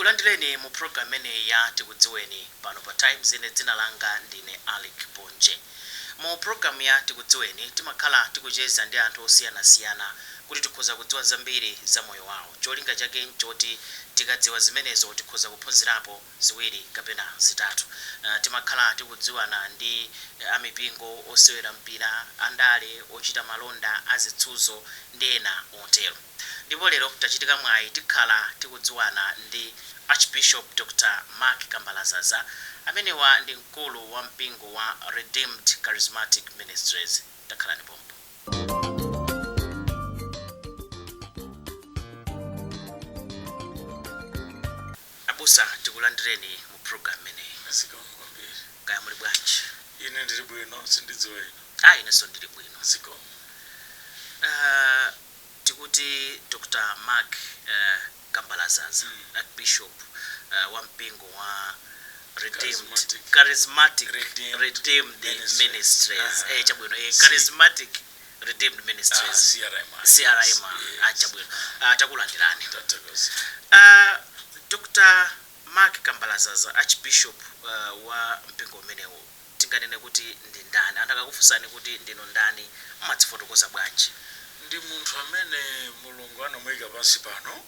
Tikulandireni mu program ya Tikudziweni pano pa Times ine dzina langa ndine Alec Ponje. Mu program ya Tikudziweni timakhala tikucheza ndi anthu osiyanasiyana kuti tikhoza kudziwa zambiri za moyo wawo. Cholinga chake nchoti tikadziwa zimenezo tikhoza kuphunzirapo ziwiri kapena zitatu. Timakhala tikudziwana ndi amipingo osewera mpira, andale ochita malonda, azitsuzo ndi ena otero. Ndipo lero tachitika mwayi tikhala tikudziwana ndi Archbishop Dr. Mark Kambalazaza amenewa ndi mkulu wa mpingo wa Redeemed Charismatic Ministries. Takhalani pompo. Abusa tikulandireni mu program imeneyi. Kaya muli bwanji? Ine ndili bwino, sindidziweni. Ine so ndili bwino. Tikuti Dr. Mark Kambalazaza, Archbishop wa mpingo wa Redeemed Charismatic Redeemed Ministries. Chabwino Charismatic Redeemed Ministries. CRM chabwino. Takulandirani. Dr. Mark Kambalazaza, Archbishop wa mpingo umenewu, tinganene kuti ndi ndani? Andakakufunsani kuti ndino ndani, mumadzifotokoza bwanji? Ndi munthu amene Mulungu anamuyika pansi pano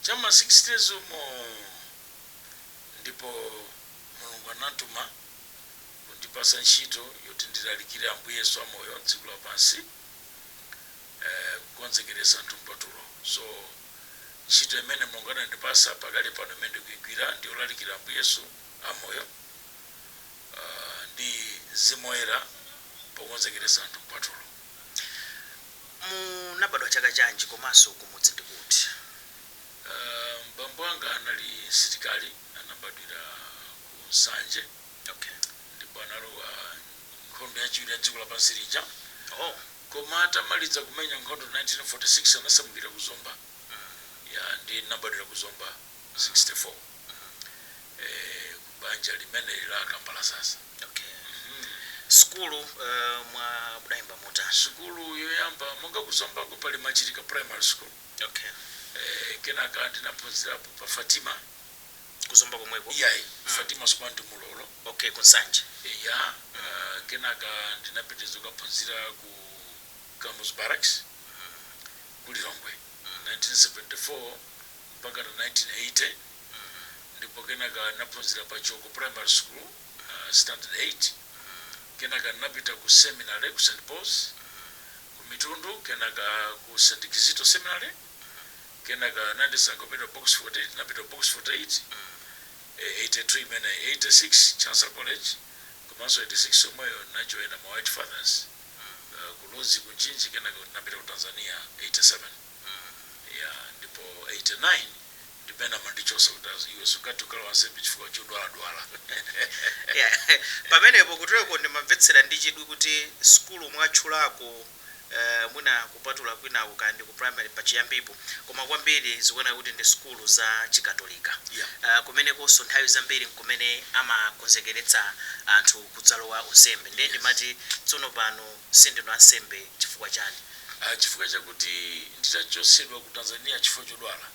chama 60 years umo, ndipo Mulungu anatuma kundipasa ntchito yoti ndilalikire Ambuye Yesu amoyo dziko lapansi, kukonzekeresa anthu mpatulo. So ntchito imene Mulungu anandipasa pakali pano imene ndikuyigwira ndi kulalikira Ambuye Yesu amoyo ndi zimoyera pokonzekeresa anthu mpatulo. Munabadwa chaka chanji komanso kumudzi ndi kuti? Mbambo wanga anali msitikali, anabadwira ku Sanje. Ndipo analowa nkhondo yachiwiri ya dziko lapansi lija. Koma atamaliza kumenya nkhondo 1946 anasamukira ku Zomba. Ndi nabadwira ku Zomba 64. Kubanja limene la Kambalazaza. Skulu mwa budayimba mota? Skulu yoyamba monga ku Zomba ko pali Machirika Primary School. Kenaka ndinaphunzirapo pa Fatima. Ku Zomba komweko? Fatima Squanti Mulolo. Ku Nsanje. Kenaka ndinapitiriza kuphunzira ku Camus Barracks. Ku Lilongwe. 1974 mpaka 1980. Ndipo kenaka naphunzira pa Choko Primary School, Standard 8. Kenaka napita ku seminary ku St. Paul's ku Mitundu, kenaka ku St. Kizito Seminary, kenaka nandisanga kupita box 48, napita box 48, 83 mene 86 Chancellor College, komanso 86 omweyo najoina ma White Fathers ku Lozi ku Nchinji, kenaka napita ku Tanzania 87. Ndipo 89 ndipena mandichosa kuti iwe sukatukala wansembe chifukwa chodwala. Pamenepo kutuleko ndimamvetsera ndi chidwi kuti skulu mwatchulako mwina kupatula kwinaku kandi ku primary pachiyambipo, koma kwambiri zikuona kuti ndi skulu za chikatolika. Kumenekonso nthawi zambiri nkumene amakonzekeretsa anthu kudzalowa unsembe. Ndiye ndimati tsono pano sindinu ansembe chifukwa chani? Chifukwa chakuti nditachosedwa ku Tanzania chifukwa chodwala,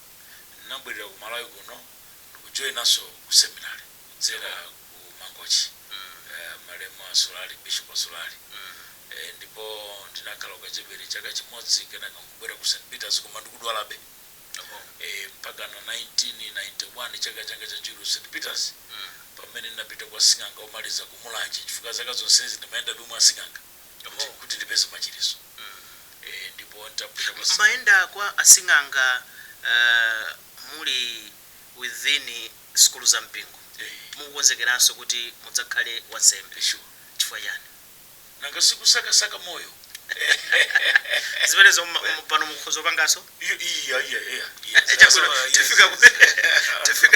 nabwerera ku Malawi kuno ndikujoyinaso ku seminary kudzera ku Mangochi, malemu asolali Bishop asolali. Ndipo ndinakhala ukachepere chaka chimodzi, kenaka nkubwera ku St. Peter's koma ndikudwalabe. Mpaka na 1991 chaka changa chachiwiri St. Peter's, pamene ndinapita kwa Sing'anga omaliza ku Mulanje chifukwa zaka zonsezi ndimayenda bimwe Sing'anga kuti ndipeze machiritso. Ndipo nditapita kwa mayenda kwa Asing'anga muli within skulu za mpingo. Mukukonzekeranso kuti mudzakhale wansembe. Chifukwa chani? Nanga sikusaka moyo. Zimenezo pano mukhozo pangaso?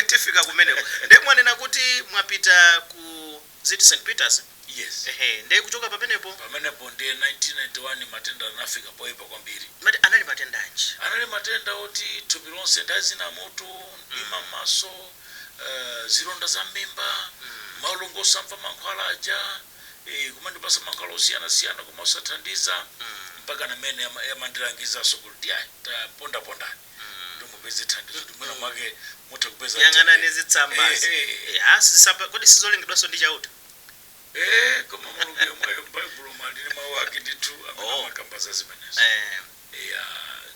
Tifika kumeneko. Ndiye mwanena kuti mwapita ku St. Peter's? Yes. Ndiye kuchoka pamenepo? Pamenepo ndiye 1991 matenda anafika poipa kwambiri. Anali matenda anji? Anali matenda oti thupi lonse ndazina moto, ima maso, zilonda za mimba, maulongo osamva mankhwala aja, kumandipasa mankhwala osiyana koma osathandiza, mpaka namene yamandilangiza kuti ponda mupeze thandizo ndimwena mwake mutha kupeza yang'ana nezitsambazi sisamba kodi sizolengedwaso ndi chauta koma mulungu yomwe m'baibulo malili mawu ake ndithu amene amakamba zimenezo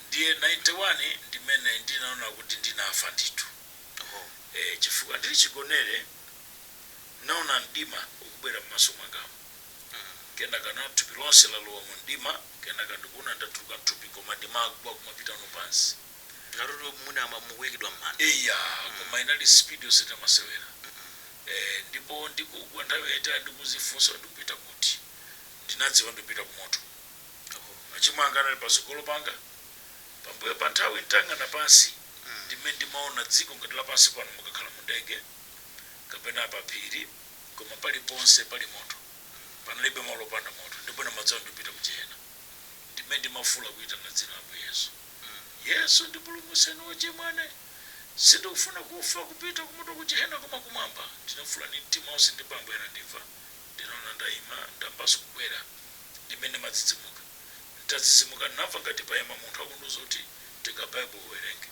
ndiye 91 ndimene ndinaona kuti ndinafa ndithu chifukwa ndili chigonere naona mdima ukubwera m'maso mwangamo kenaka na thupi lonse lalowa mu mdima kenaka ndikuona ndatuluka mthupi koma mdima akubwa kumapita no pansi ngaruto muna mukuyikidwa m'manda koma inali speed yoseta masewera ndipo ndikugwa nthawi yaitali ndikuzifunsa ndikupita kuti ndinadziwa ndipita ku moto achimwe anga anali pasogolo panga pambuyo pa nthawi ntang'ana pansi ndimene ndimaona dziko ngati lapansi pano mukakhala mu ndege kapena pa phiri koma paliponse pali moto panalibe malo opanda moto ndipo ndamadziwa ndipita ku Jehena ndimene ndimafula kuyitana dzina la Yesu Yesu ndipulumutseni wochimwa sindikufuna kufa kupita ku moto ku Jehena koma kumwamba ndinafula ndi mtima wonse ndi Bambo anandimva ndinaona ndayima ndambaso kubwera ndimene madzidzimuka ndadzidzimuka ndinamva ngati payima munthu akundiuza kuti tenga Baibulo uwerenge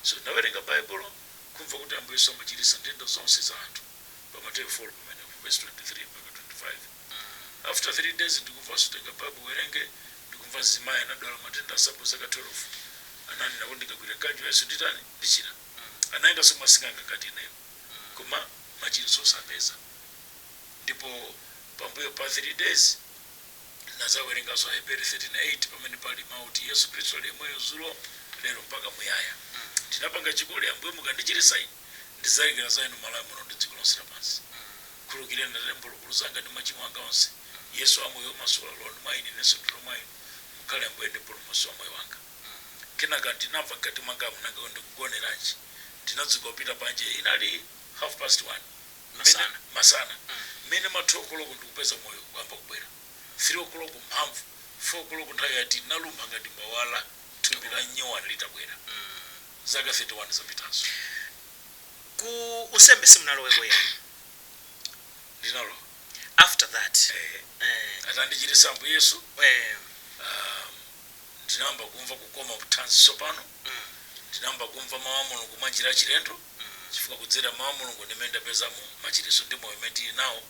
so ndawerenga Baibulo kumva kuti Ambuye Yesu amachiritsa nthenda zonse za anthu pa Mateyu 4 pamene verse 23 mpaka 25 after 3 days ndikumva tenga Baibulo uwerenge ndikumva zimayi anadwala matenda asabu zaka 12 anani na ndikagwira kanjo Yesu nditani ndichira anaenda somasinganga ngati ineyo koma machiritso sapeza ndipo pambuyo pa 3 days nazawerenga so Hebrew 13:8 pamene pali mauti Yesu Kristo lemweyo zulo lero mpaka muyaya ndinapanga chikole Ambuye mukandichiritsa ine ndizayikira za inu malayo muno ndi dziko lonse lapansi khululukireni ndemphulupulu zanga ndi machimo anga onse Yesu amoyo masula loni mwa ine nenso ndilo mwa inu mukhale Ambuye ndi mpulumutsi wa moyo wanga kenaka ndinamva ngati mwanga munanga ndikugoneranji ndinadzuka kupita panje inali 1:30 masana mene mathokolo ndikupeza moyo kuyamba kubwera 3 o'clock mphamvu 4 o'clock nthawi yati nalumba ngati mawala thupi la nyowani litabwera zaka 31 zapitazo ku usembe simunaloweko yena ndinalo after that atandichiritsa Ambuye Yesu ndinamba kumva kukoma muthanzi tsopano ndinamba kumva mawu a Mulungu mwa njira yachilendo chifukwa kudzera mawu a Mulungu ndimene ndapezamo machiritso ndi moyo umene tili nawo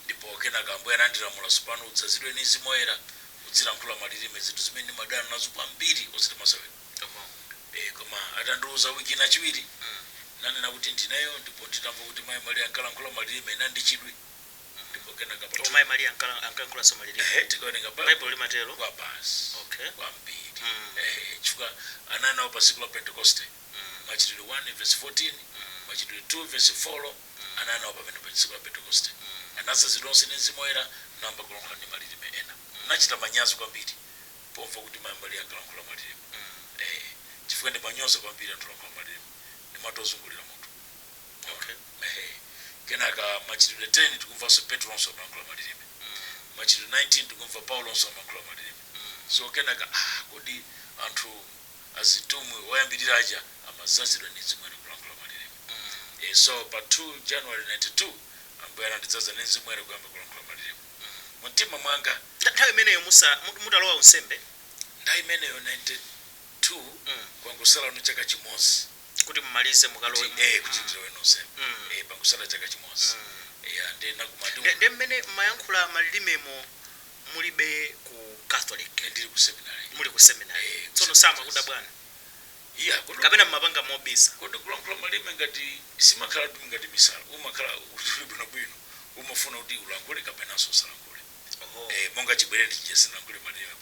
ndipo kenaka Ambuye anandilamula tsopano udzazidwe ndi Mzimu Woyera udzilankhula malilime zinthu zimene ndimadana nazo kwambiri osati masewera koma atandiuza wiki nachiwiri nanena kuti ndineyo ndipo nditamva kuti mayi Mariya ankalankhula malilime nandichidwi ndipo kenaka pa mayi Mariya ankalankhula so malilime tikawerenga Bible limatero kwa basi kwambiri chifukwa ananawo pa tsiku la Pentecoste machitidwe 1:14 machitidwe 2:4 ananawo pamene pa tsiku la Pentecoste anazazidwa onse ndi Mzimu Woyera namba kulankhula ndi malilime ena nachita manyazi kwambiri pomva kuti mayi Mariya ankalankhula malilime chifukwa ndi manyozo kwambiri ankalankhula malilime ndimatozungulira munthu kenaka machitidwe 10 tikumvanso Petro onso amalankhula malilime machitidwe 19 tikumva Paulo onso amalankhula malilime so kenaka kodi anthu azitumwi oyambirira aja amazazidwa ndi Mzimu Woyera kulankhula malilime so pa 2 January 92 Ambuye anandidzaza ndi Mzimu Woyera kuyamba kulankhula malilime mtima mwanga nthawi imeneyo mutalowa unsembe nthawi imeneyo 92 kwangosala chaka chimodzi kuti mmalize mukalowe kuti ndilowe unsembe pangosala chaka chimodzi ndena kumatu ndi mmene mayankhula malilimemo mulibe ku Catholic ndili ku seminary muli ku seminary tsono samakuda bwana kapena mmapanga mobisa kodi kulankhula malilime ngati simakhala tu ngati misala umakhala ulibwino bwino umafuna kuti ulankhule kapena sosalankhule monga chibwereni chijesinankhule malilime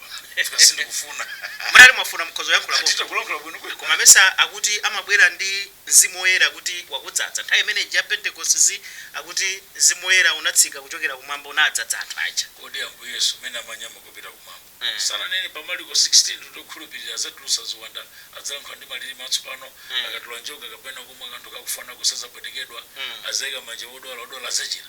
pa sindikufuna munali mwafuna mkhozo yankhula ko kulankhula bwino koma mesa akuti amabwera ndi Mzimu Woyera kuti wakudzaza nthawi imene ya Pentecost akuti Mzimu Woyera unatsika kuchokera kumwamba unadzaza anthu aja kodi Ambuye Yesu mene amanyama kupita kumwamba sananene pa Marko 16 tokhulupirira zatulusa ziwanda adzalankhula ndi malilime atsopano akatula njoka kapena kumwa kanthu kakufana kusazapwetekedwa azayika manja odwala azachira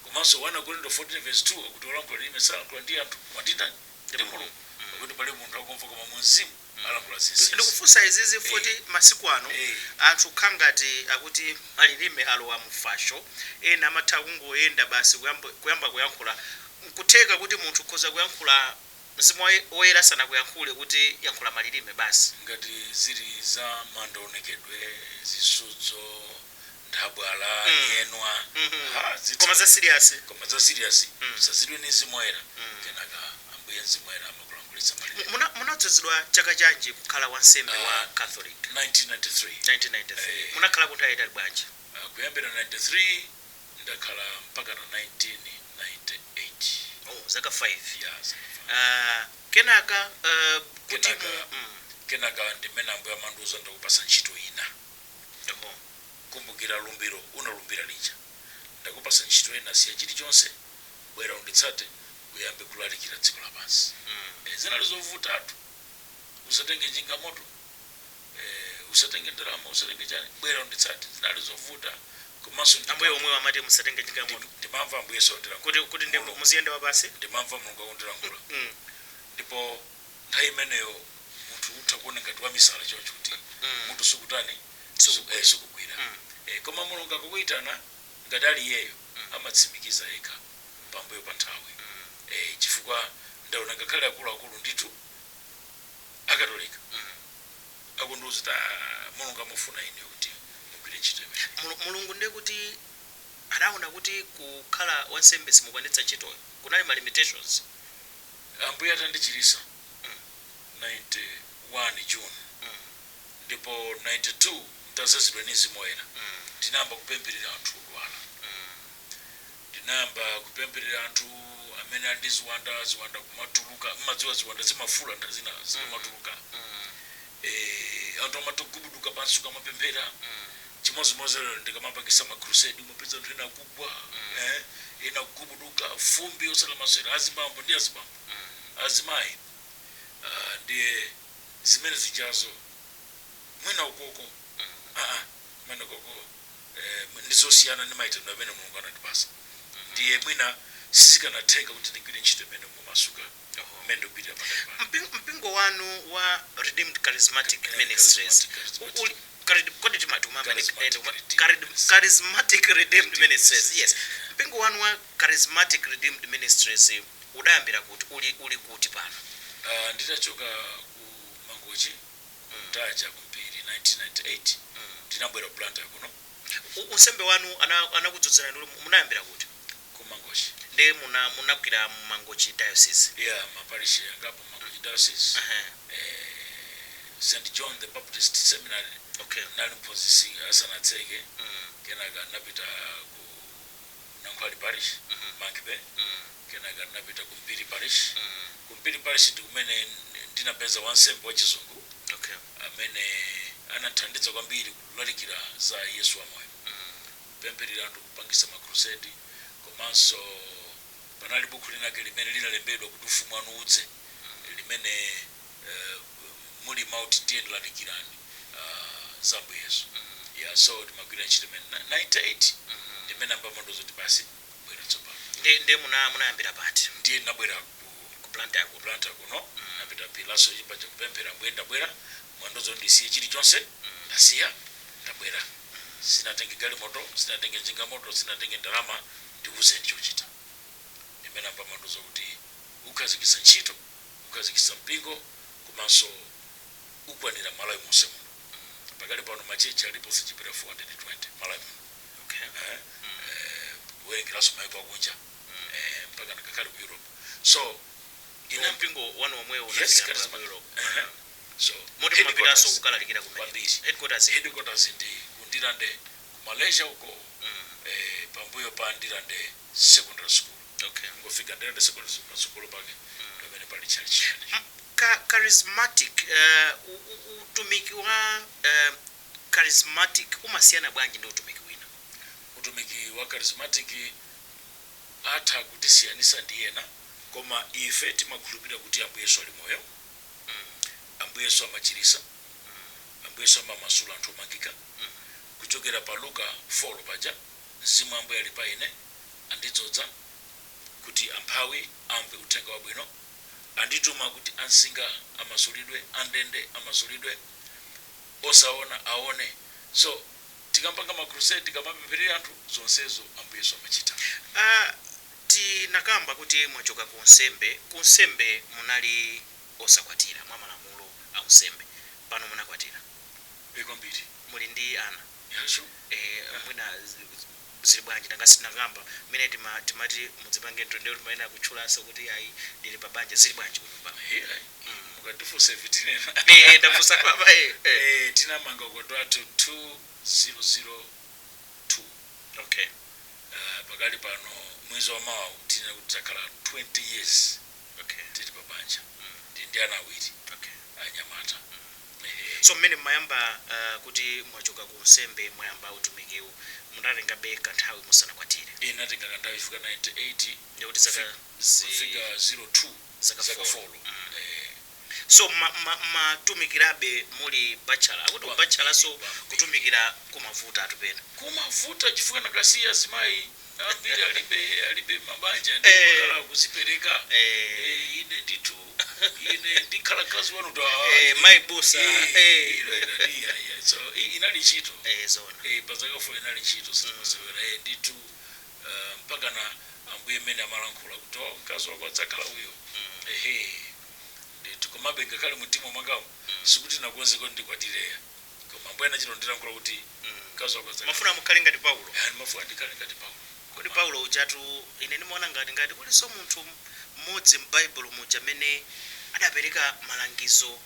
komanso 1 Korinto 14:2 akuti olankhula lilime salankhula ndi anthu mwatita ndi Mulungu kuti pali munthu akumva koma mu mzimu alankhula zinsinsi ndikufunsa izizi futi masiku ano anthu khangati akuti malilime alowa mufasho ena amatha kungoyenda basi kuyamba kuyankhula nkutheka kuti munthu khoza kuyankhula mzimu woyera sanakuyankhule kuti yankhula malilime basi ngati zili za mandonekedwe zisudzo ndabwala yenwa koma za serious usazidwe ni mzimu woyera kenaka ambuye mzimu woyera amakulangulitsa malilime munadzozedwa chaka chanji kukhala wansembe wa Catholic 1993 munakhala kuti ayitali bwanji kuyambira 93 ndakhala mpaka na 1998 zaka 5 yes kenaka kuti kenaka ndimene ambuye amandiuza ndakupasa ntchito ina kumbukira lumbiro unalumbira lija ndakupasa ntchito ina siya chilichonse bwera unditsate uyambe kulalikira dziko lapansi zinali zovutatu usatenge njinga moto usatenge ndalama usatenge chani bwera unditsate zinali zovuta komanso ambuye omwe amati musatenge njinga moto ndimamva ambuye sondera kuti ndipo muziyenda wapasi ndimamva mulungu akundilangula ndipo nthawi imeneyo munthu utha kuona ngati wamisala choncho kuti munthu sukutani sukugwira koma mulungu akukuyitana ngati ali iyeyo amatsimikiza yekha pambuyo pa nthawi chifukwa ndaona ngakhale akuluakulu ndithu akatolika akundiuza kuti mulungu amufuna ine kuti mugwire ntchito imene mulungu ndiye kuti adaona kuti kukhala wansembe simukwanitsa ntchitoyo kunali ma limitations ambuye atandichirisa 91 June ndipo 92 ndazazidwa ni mzimu woyera ndinamba kupempherera anthu odwala ndinamba kupempherera anthu amene ali ndi ziwanda kumatuluka madziwa ziwanda zimafula ndazina zimatuluka anthu amatogubuduka pansi kamapemphera chimozimozi ndikamapangisa makrusedi umapeza anthu ena akugwa ena kugubuduka fumbi osala maswera azibambo ndi azimayi ndiye zimene zichazo mwina ukoko mwina ukoko ndizosiyana ndi maitano amene mulungu anatipasa ndiye mwina sizikanatheka kuti ndigwire ntchito imene mumasuka mmene ndikugwirira pakati mpingo wanu wa Redeemed Charismatic Ministries kodi timatuma Charismatic Redeemed Ministries yes mpingo wanu wa Charismatic Redeemed Ministries udayambira kuti uli kuti pano nditachoka ku Mangochi mtaja kumpiri 1998 ndinabwera Blantyre kuno unsembe wanu anakudzodzera ndi munayambira kuti ku Mangochi nde munagwira mu Mangochi diocese maparish angapo Mangochi diocese St. John the Baptist Seminary nali mphunzitsi asanatseke kenaka napita ku Nankhwali parish Mankibe kenaka napita ku Mpiri parish ku Mpiri parish ndikumene ndinapeza wansembe wachizungu amene anathandiza kwambiri kulalikira za Yesu wamoyo pempherera anthu kupangisa makrusedi komanso panali buku linake limene linalembedwa kuti ufumu wanu udze limene muli mauti ndiye ndilalikirani za Yesu so timagwira ntchito imene 98 ndimene ambamandozo kuti basi bwera tsopano nde munayambira pati ndiye nabwera ku Blantyre kuno napita pilaso chimba chakupemphera ambuye ndabwera mwandozo ndisiye chilichonse ndasiya ndabwera sinatenge galimoto sinatenge njinga moto sinatenge ndalama ndikuze ndichochita ndimene ambamandozo kuti ukhazikitsa ntchito ukhazikitsa mpingo komanso ukwanira malawi monse muno pakali pano machechi alipo sichipira 420 malawi muno wengiranso mayiko akunja mpaka ngakhale ku Europe so ina mpingo wanu omwe unafika ku Europe so moti mapitanso kukalalikira ku headquarters ndi kundilande ku Malaysia uko pambuyo pa ndilande secondary school ngofika ndilande secondary school pake pamene pali church charismatic utumiki wa charismatic umasiyana bwanji ndi utumiki wina utumiki wa charismatic atha kutisiyanisa ndi ena koma ife timakhulupirira kuti ambuye Yesu ali moyo ambuye Yesu amachirisa ambuye Yesu amamasula anthu omangika kuchokera pa Luka 4 paja mzimu ambuye ali pa ine andidzodza kuti amphawi amve uthenga wabwino andituma kuti ansinga amasulidwe andende amasulidwe osaona aone so tikampanga makrusedi tikamapempherera anthu zonsezo ambuye Yesu amachita tinakamba kuti mwachoka kunsembe munali osakwatira mwa malamulo a unsembe, pano munakwatira kwambiri muli ndi ana yacho mwina zili bwanji nanga sinakamba mene timati mudzipange ndondomeko timayenera kutchulaso kuti ayi ndili pa banja zili bwanji kunyumba mukatifunsa vitinena ndafunsa kwapa tinamanga ukondwa to 2002 okay pakali pano mwezi wa mawa tine kuti takhala 20 years okay tili pa banja ndi ana awiri okay anyamata so mmene mayamba kuti mwachoka kunsembe mwayamba utumikiwo munatenga beka nthawi musanakwatire natenga kanthawi ifika 98 ndikuti zaka fika 02 zaka 4 so matumikirabe muli bachelor akuti bachelor so kutumikira kumavuta atupena kumavuta chifukwa nakasiya zimayi ambiri alibe mabanja ndikhala kuzipereka ine nditu ine ndikhala kazi wanu my bossa so inali chito zona pazaka 4 inali chito simasewera nditu mpaka na ambuye mene amalankhula kuti mkazi wako adzakhala uyo tikumabenga kale mtima mwangamo sikuti nakonze kuti ndikwatireya koma ambuye anachilondera nkula kuti mkazi wako adzakhala mafuna mukhale ngati Paulo mafuna ndikhale ngati Paulo kodi Paulo uchatu ine nimaona ngati kuliso munthu mmodzi m'Baibulo muja amene adapereka malangizo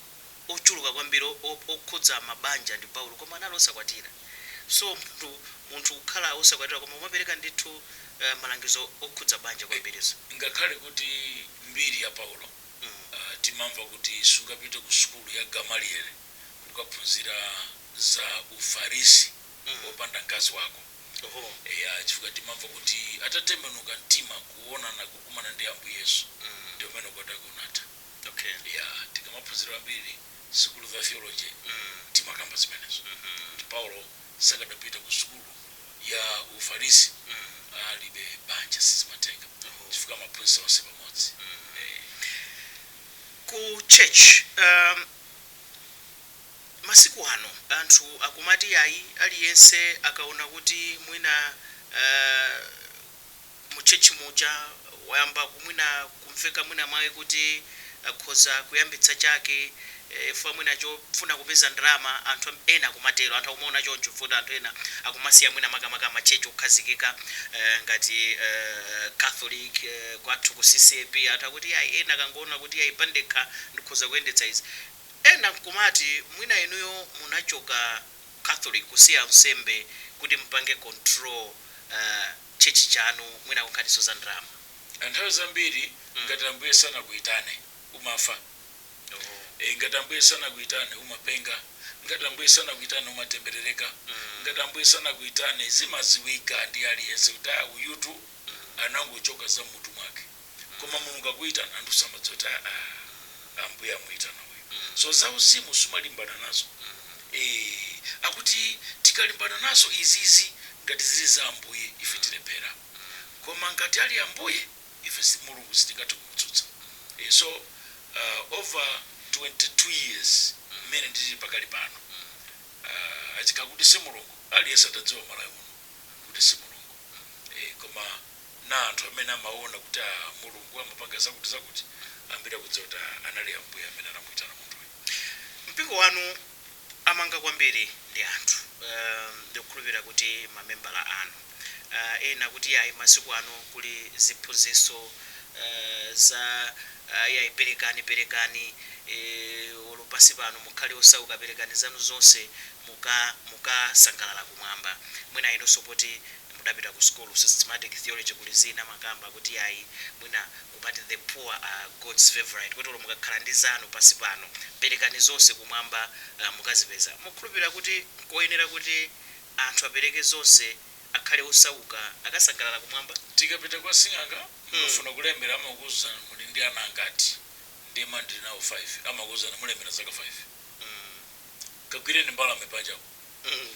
ochuluka kwambiri okhudza mabanja ndi Paulo koma anali osakwatira so munthu kukhala osakwatira koma umapereka ndithu malangizo okhudza banja kwambirizo ngakhale kuti mbiri ya Paulo timamva kuti sungapite ku sukulu ya Gamaliel kukaphunzira za ufarisi wopanda mkazi wako chifukwa timamva kuti atatembenuka mtima kuona na kukumana ndi Ambuye Yesu ndio pamene kwada kunata okay tikamaphunzira ambiri sukulu za theology timakamba zimenezo Paulo sakadapita ku sukulu ya ufarisi alibe banja sizimatenga chifukwa maphunziro onse pamodzi ku church masiku ano anthu akumati ayi aliyense akaona kuti mwina mu church muja wayamba kumwina kumveka mwina mwaye kuti akhoza kuyambitsa chake fa mwina chofuna kupeza ndalama anthu ena akumatero anthu akumaona choncho futi anthu ena akumasiya mwina makamaka machechi okhazikika ngati Catholic kwathu ku CCP anthu akuti ayi ena kangoona kuti ayi pandekha ndikhoza kuyendetsa izi ena kumati mwina inuyo munachoka Catholic kusiya unsembe kuti mpange control chechi chanu mwina kukhatiso za ndalama anthawi zambiri ngati Ambuye sana kuitane umafa ngati Ambuye sana kuitane umapenga ngati Ambuye sana kuitane umatemberereka ngati Ambuye sana kuitane zimaziwika ndi aliyense kuti uyutu anangochoka za mutu mwake koma Mulungu akuitana anthu samadzota Ambuye amuitana uyu so za uzimu sumalimbana nazo akuti tikalimbana nazo izizi ngati zili za Ambuye ife tilepera koma ngati ali Ambuye ife si Mulungu sitikati kumtsutsa so over 22 years mene ndili pakali pano achika kuti si Mulungu aliyense atadziwa malayo muno kuti si Mulungu koma na anthu amene amaona kuti Mulungu amapanga zakuti ambira kudziwa kuti anali Ambuye amene anamuitana munthu mpingo wanu amanga kwambiri ndi anthu ndikukhulupirira kuti mamembala anu ena kuti ayi masiku ano kuli ziphunzitso za ayi perekani olopasi pano mukhale osauka perekani zanu zonse mukasangalala kumwamba mwina inonso poti mudapita ku school systematic theology kuli zina makamba kuti ayi mwina kumati the poor are God's favorite kuti mukakhala ndi zanu pasi pano perekani zonse kumwamba mukazipeza mukhulupirira kuti koyenera kuti anthu apereke zonse akhale osauka akasangalala kumwamba tikapita kwa sing'anga mufuna kulembera amakuza muli ndi ana angati ndi mandi nawo 5 amakuza mulembera zaka 5 kagwire ni mbala mepanja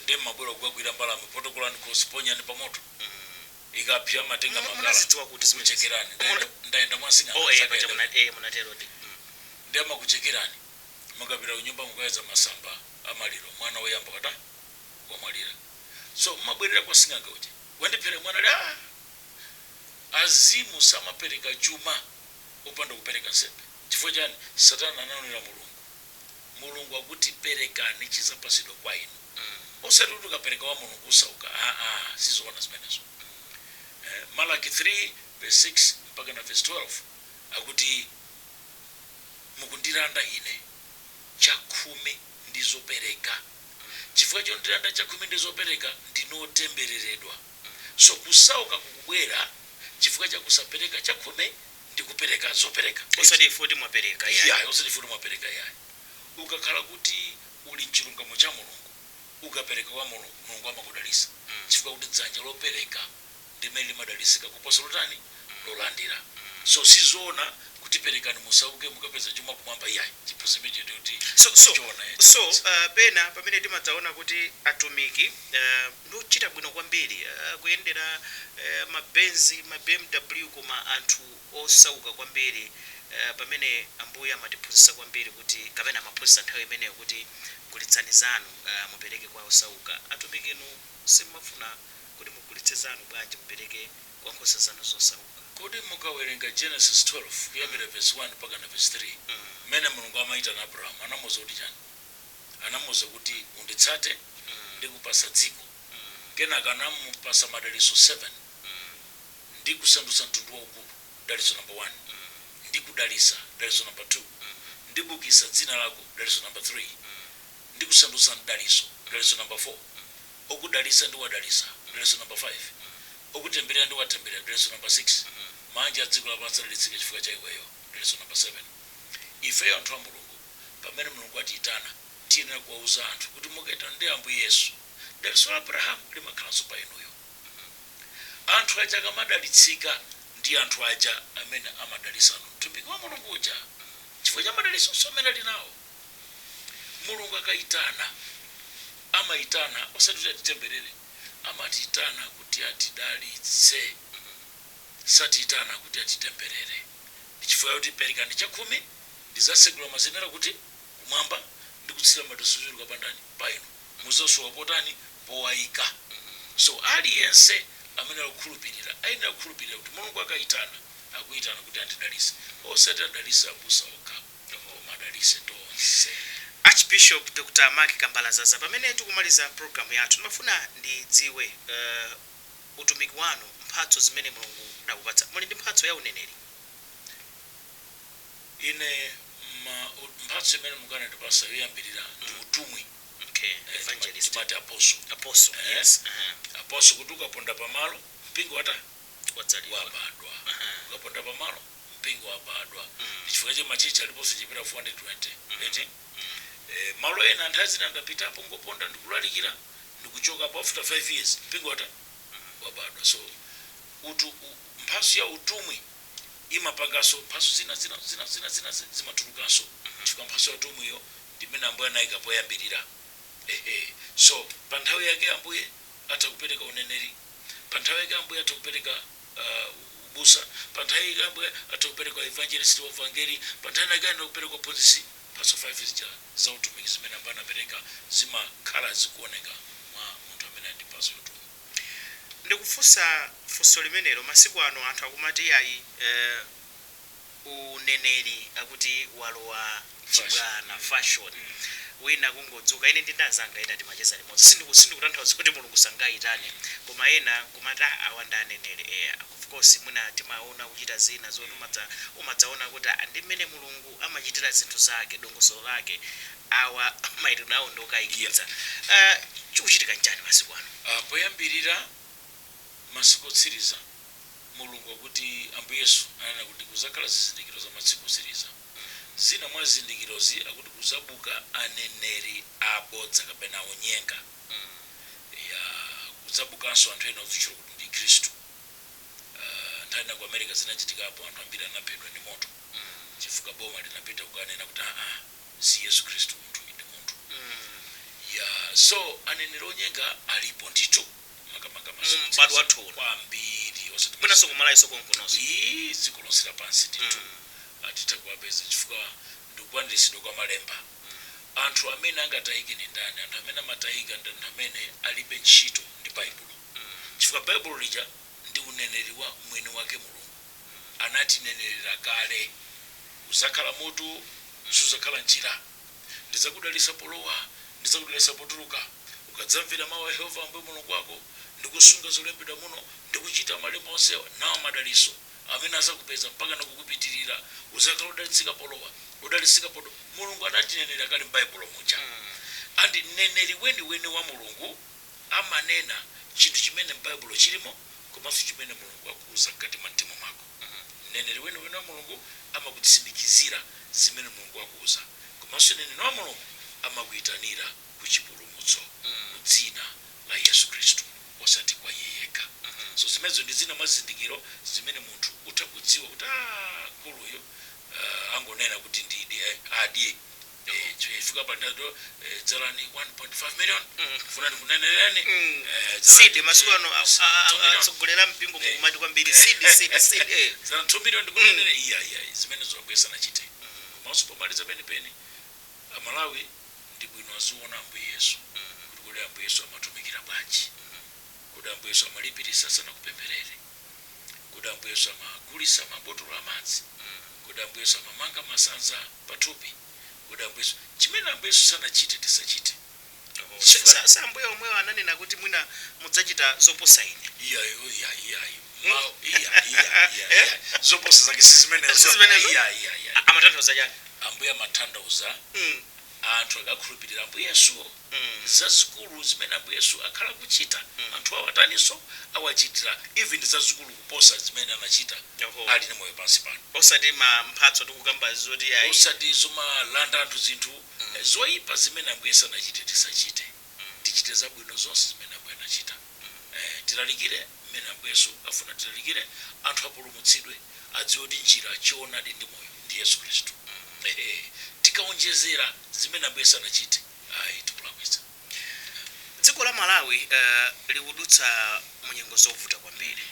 ndi mabwera kugwira mbala mepotokola ndi kusiponya ndi pamoto ikapya matenga magala kuchekerani ndaenda mwa sing'anga munatero ndi amakuchekerani mukapita kunyumba mukayeza masamba amaliro mwana woyamba kata wamwalira so mabwerera kwa sing'anga uti wandiphere mwana azimu samapereka chuma upanda kupereka nsembe. Chifukwa chani? Satana ananena mulungu akuti perekani chizapasidwa kwa inu. Osati kuti ukapereka wa mulungu usauka. Sizoona zimenezo. Malaki 3 verse 6 mpaka na verse 12 akuti mukundiranda ine chakhumi ndizopereka. Chifukwa cho ndiranda chakhumi ndizopereka ndinotembereredwa. So kusauka kukubwera chifukwa cha kusapereka chakhumi ndikupereka zopereka. Osati futi mwapereka yayi. Osati futi mwapereka yayi. Ukakhala kuti uli mchilungamo cha mulungu ukapereka wa mulungu amakudalisa. Chifukwa kuti dzanja lopereka ndimene limadalisika kuposa lotani lolandira. So sizoona kuti perekani musauke mukapeza chuma kumwamba yayi. Chiprosemeje kuti so pena pamene timadzaona kuti atumiki ndochita bwino kwambiri kuyendera mabenzi ma BMW koma anthu osauka kwambiri pamene ambuye amatiphunzitsa kwambiri kuti kapena amaphunzitsa nthawi imeneyo kuti gulitsani zanu mupereke kwa osauka. Atumiki inu simafuna kuti mugulitse zanu bwanji mupereke kwa nkhosa zanu zosauka. Kodi mukawerenga Genesis 12 kuyambira verse 1 mpaka na verse 3 mene mulungu amaitana Abraham anamuwuza kuti chani? Anamuwuza kuti unditsate ndikupasa dziko. Kenaka anamupasa madaliso 7 ndikusandutsa mtundu waukulu, daliso number 1, ndikudalisa, daliso number 2, ndibukisa dzina lako, daliso number 3, ndikusandutsa mdaliso, daliso number 4, okudalisa ndi wadalisa, daliso number 5, okutemberera ndi watemberera, daliso number 6, manja a dziko lapansi adalitsike chifukwa cha iweyo, daliso number 7. Ifeyo anthu a mulungu pamene mulungu atiyitana tiyenera kuwauza anthu kuti mukayitana ndi Ambuye Yesu, daliso la Abrahamu limakhalanso pa inuyo. Anthu aja akamadalitsika ndi anthu aja amene amadalisano mtumiki wa mulungu uja chifukwa cha madaliso amene ali nawo. Mulungu akayitana amayitana osati kuti atitemberere, amatiyitana kuti atidalitse, satiyitana kuti atitemberere. Chifukwa kuti perekani chakhumi ndizasegula mazenera kuti kumwamba ndikutsira madaliso kapandani pa inu muzosowa potani powayika. So aliyense amene akukhulupirira ayenera kukhulupirira kuti mulungu akayitana akuyitana kuti andidalise, osati adalise abusa okha koma adalise tonse. Archbishop Dr. Mark Kambalazaza, pamene tikumaliza program yathu ndimafuna ndidziwe utumiki wanu, mphatso zimene mulungu akupatsa. Muli ndi mphatso ya uneneri? Ine mphatso imene mukana ndipasa yoyambirira ndi utumwi. Evangelist. Timati apostle. Yes. Apostle kuti ukaponda pamalo mpingo wadzaliwa wabadwa. Ukaponda pamalo mpingo wabadwa. Chifukwa cha machechi aliponso chipera 420. Malo ena anthu azina ndapitapo ngoponda ndikulalikira ndikuchoka pa after 5 years mpingo wabadwa. So mphatso ya utumwi imapanganso mphatso zina zimatulukanso. Chifukwa mphatso ya utumwi iyo ndimene Ambuye anayika poyambirira. So pa nthawi yake Ambuye atakupereka uneneri, pa nthawi yake Ambuye atakupereka ubusa, pa nthawi yake Ambuye atakupereka evangelist wa evangeli, pa nthawi yake atakupereka aphunzitsi. Mphatso 5 za utumiki zimene Ambuye anapereka zimakhala zikuoneka mwa munthu amene ndi mphatso ya utumiki. Ndikufunsa funso limenelo masiku ano anthu akumati ayi uneneri akuti walowa chibwana fashion. Wina kungodzuka ine ndinazanga ena timacheza limodzi sindikutanthauza kuti mulungu sangayitane koma ena kumata awanda aneneri. Of course mwina timaona kuchita zina zoti umadzaona kuti ndi mmene mulungu amachitira zinthu zake, dongosolo lake awa mayitu nawo ndokayikitsa. Chikuchitika njani masiku ano? Poyambirira masiku otsiriza mulungu akuti Ambuye Yesu anena kuti kuzakhala zizindikiro za masiku otsiriza. Zina mwa zizindikirozi akuti kuzabuka aneneri abodza kapena onyenga. Kuzabukanso anthu ena odzichira kuti ndi Khristu. Nthawi ku America zinachitikapo anthu ambiri anaphedwa ndi moto. Chifukwa boma linapita kukanena kuti si Yesu Khristu munthu ndi munthu. So aneneri onyenga alipo ndithu makamaka mbadwa wathu kwambiri osati mwina sokumalayiso konkunoso zikolonsera pansi ndithu. Atita kuwapeza chifukwa ndikukwaniritsidwa kwa malemba. Anthu amene angatayike ndi ndani? Anthu amene amatayika ndi anthu amene alibe ntchito ndi Baibulo. Chifukwa Baibulo lija ndi uneneri wa mwini wake mulungu. Anatinenelera kale, uzakhala moto suzakhala njira, ndizakudalitsa polowa ndizakudalitsa potuluka, ukadzamvera mawu a Yehova Ambuye Mulungu wako ndikusunga zolembedwa muno ndikuchita malemba onsewa, nawo madalitso amene azakupeza mpaka nakukupitirira, uzakhala udalitsika polowa udalitsika poto. Mulungu anatinenera kale m'Baibulo muja. Andi mneneri weniweni wa Mulungu amanena chinthu chimene m'Baibulo chilimo komanso chimene Mulungu akuuza mkati mwa mtima mwako. Mneneri weniweni wa Mulungu amakutsimikizira zimene Mulungu akuuza, komanso mneneri wa Mulungu amakuyitanira ku chipulumutso mu dzina la Yesu Khristu, osati kwa iye yekha. So zimenezo ndi zina mazindikiro zimene munthu utakudziwa kuti kuluyo angonena kuti ndi adie chifika pandado dzalani 1.5 million funani kunenereni seed masukano atsogolera mpingo mumati kwambiri seed zana 2 million ndikunenere iya zimene zokuyesa na chite komanso pomaliza penipeni amalawi ndi bwino aziona Ambuye Yesu kuti Ambuye Yesu amatumikira bwanji, kuti Ambuye Yesu amalipirisa sana kupemberere, kuti Ambuye Yesu amagulisa mabotolo amadzi, kuti Ambuye Yesu amamanga masanza pathupi, kuti Ambuye Yesu chimene Ambuye Yesu sanachite tisachite. Sasa Ambuye omwe ananena kuti mwina mudzachita zoposa ine. Iya zoposa zake sizimenezo. Iya amatanthauza chani? Ambuye amatanthauza anthu akakhulupirira Ambuye Yesu zazikulu zimene Ambuye Yesu akhala kuchita, anthu awataniso awachitira even zazikulu kuposa zimene anachita ali ni moyo pansi pano. Osati mphatso tikukamba zoti ayi, osati zomalanda anthu zinthu zoyipa zimene Ambuye Yesu anachite tisachite, tichite zabwino zonse zimene Ambuye anachita. Tilalikire mmene Ambuye Yesu afuna tilalikire, anthu apulumutsidwe, adziwe kuti njira choonadi ndi moyo ndi Yesu Khristu. Tikaonjezera zimene Ambuye Yesu anachite tikulakwitsa. Dziko la Malawi likudutsa munyengo zovuta kwambiri.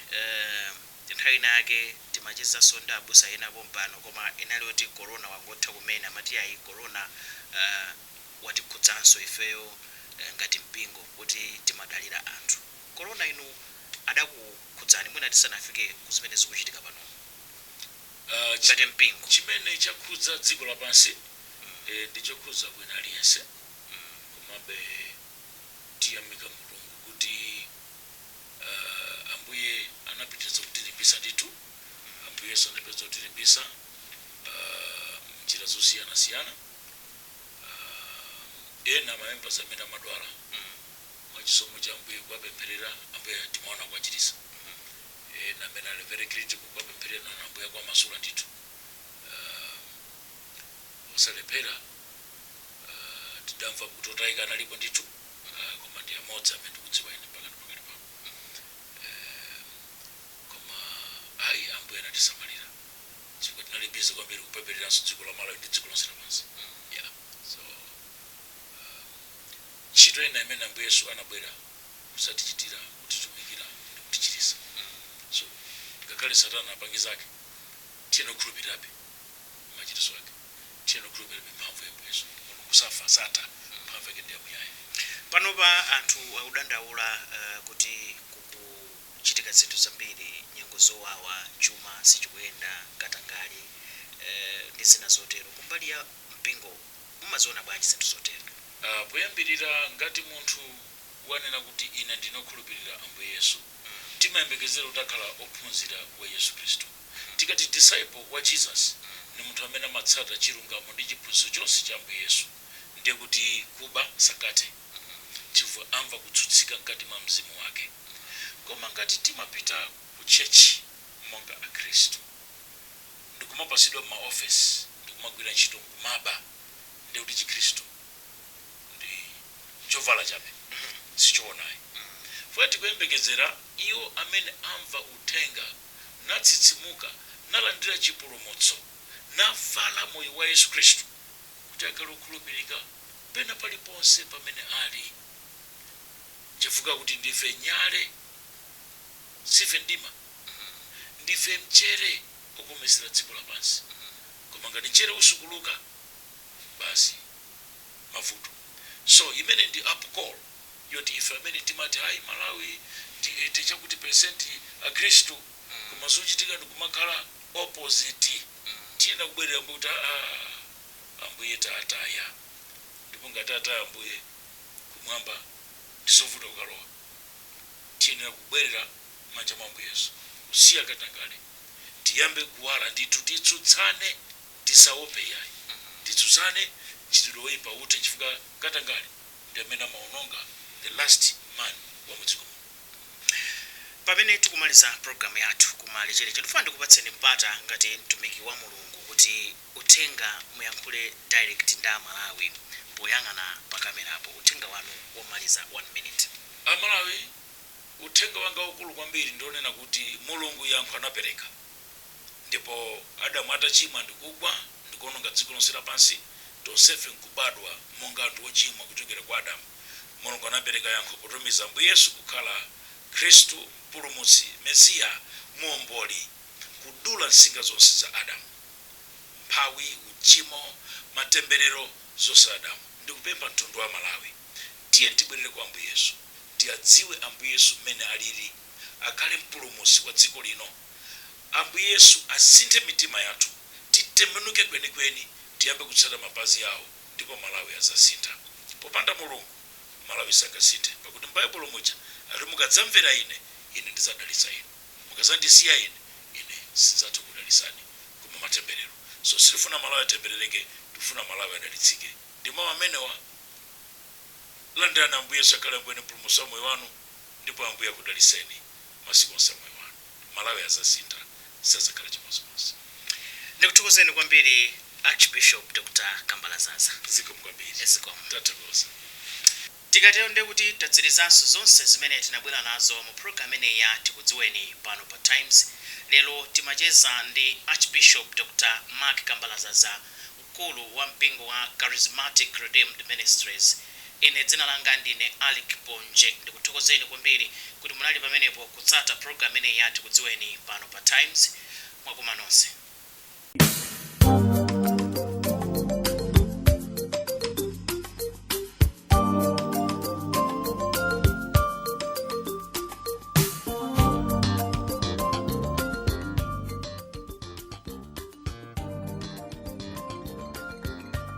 Nthawi yake timacheza sonda abusa ena pompano, koma inali kuti corona wangotha kumene amati ayi corona watikhudzanso ifeyo ngati mpingo kuti timadalira anthu. Corona inu adakukhudzani mwina tisanafike kuzimene zikuchitika pano ngati mpingo? Chimene chakhudza dziko lapansi ndichokhudza bwino aliyense, komabe tiyamika Mulungu kuti Ambuye anapitiriza kutilimbisa ndithu. Ambuye Yesu anapitiriza kutilimbisa njira zosiyana-siyana. Ena maemba zamene amadwala mwachisomo cha Ambuye kuwapempherera, Ambuye timaona kuwachitisa. Ena amene ali very critical kuwapempherera na Ambuye kuwamasula ndithu. Osalepera tidamva kuti otayika analipo ndithu, koma ndi amodzi amene tikudziwa ine pakati pano. Koma ayi Ambuye anatisamalira chifukwa tinalibiza kwambiri kupemphereranso dziko la Malawi ndi dziko lonse lapansi. So ntchito ina imene Ambuye Yesu anabwera kusatichitira kutitumikira ndi kutichitisa. So ngakhale Satana apangiza ake, tiyeni kukhulupirirabe machitiso ake, tiyeni kukhulupirirabe mphamvu ya Ambuye Yesu. Kusafa sata mphamvu yake ndi yamuyaya. Panopa anthu akudandaula kuti kukuchitika zinthu zambiri, nyengo zowawa, chuma sichikuyenda, katangali ndi zina zotero. Kumbali ya mpingo mumaziona bwanji zinthu zotero? Poyambirira ngati munthu wanena kuti ine ndinokhulupirira Ambuye Yesu, timayembekezera utakhala ophunzira wa Yesu Khristu. Tikati disciple wa Jesus ni munthu amene amatsata chilungamo ndi chiphunzitso chonse cha Ambuye Yesu, ndiye kuti kuba sakate chifukwa amva kutsutsika mkati mwa mzimu wake. Koma ngati timapita ku church monga akhristu, ndikumapasidwa m'maofesi, ndikumagwira ntchito kumaba, ndiye kuti chikhristu ndi chovala chabe sichoonayi. Fuka tikuyembekezera iwo amene amva uthenga natsitsimuka nalandira chipulumutso navala moyo wa Yesu Khristu kuti akhale okhulupirika pena paliponse pamene ali, chifukwa kuti ndife nyale sife ndima, ndife mchere okomesera dziko lapansi. Koma ngati mchere usukuluka basi mavuto. So imene ndi up call yoti ife amene timati hayi Malawi tichakuti percent akhristu koma zochitika ndikumakhala opposite tiyenda kubwerera mbuta ambuye tataya ndipo ngatata ambuye kumwamba tisovuta ukalowa tiyenda kubwerera manja mwa Ambuye Yesu kusiya katangale tiyambe kuwala nditu titsutsane tisaope yayi titsutsane chitilowe paute chifika katangale ndi amene amaononga the last man wa mudziko. Pamene tikumaliza program yathu kumali chete tifuna kupatseni mpata ngati mtumiki wa Mulungu kuti uthenga muyankhule direct ndi Malawi poyang'ana pa kamera apo uthenga wanu womaliza 1 minute. Amalawi uthenga wanga ukulu kwambiri ndionena kuti Mulungu yankho anapereka ndipo Adamu atachimwa ndikugwa ndikuononga dziko lonse lapansi tonsefe nkubadwa monga anthu ochimwa kuchokera kwa Adamu. Mulungu anapereka yankho potumiza Ambuye Yesu kukhala Kristu mpulumutsi Mesiya muomboli kudula nsinga zonse za Adamu mphawi uchimo matemberero zonse Adamu. Ndikupempha mtundu wa Malawi tiye tibwerere kwa Ambuye Yesu tiadziwe Ambuye Yesu mmene alili akhale mpulumutsi wa dziko lino. Ambuye Yesu asinthe mitima yathu titembenuke kwenikweni tiyambe kutsata mapazi yawo ndipo Malawi azasintha. Popanda Mulungu Malawi sakasinthe pakuti m'Baibulo muja ati mukadzamvera ine ndidzadalitsa inu mukadzandisiya ine sindzatha kudalitsani koma matemberero. So sifuna Malawi atemberereke tifuna Malawi adalitsike ndimo amenewa landani Ambuye Yesu akhale mbwene mpulumutsi wa moyo wanu ndipo Ambuye akudalitseni masiku onse moyo wanu. Malawi azasintha sazakhala chimodzimodzi. Ndikuthokozeni kwambiri Archbishop Dr. Kambalazaza. Zikomo kwambiri. Zikomo. Tathokoza. Tikatero ndi kuti tatsirizanso zonse zimene tinabwera nazo mu program ineyi ya Tikudziweni pano pa Times. Lero timacheza ndi Archbishop Dr. Mark Kambalazaza, mkulu wa mpingo wa Charismatic Redeemed Ministries. Ine dzina langa ndine Archbishop. Ndikuthokozeni kwambiri kuti munali pamenepo kutsata program ineyi ya Tikudziweni pano pa Times. Mwakoma nonse.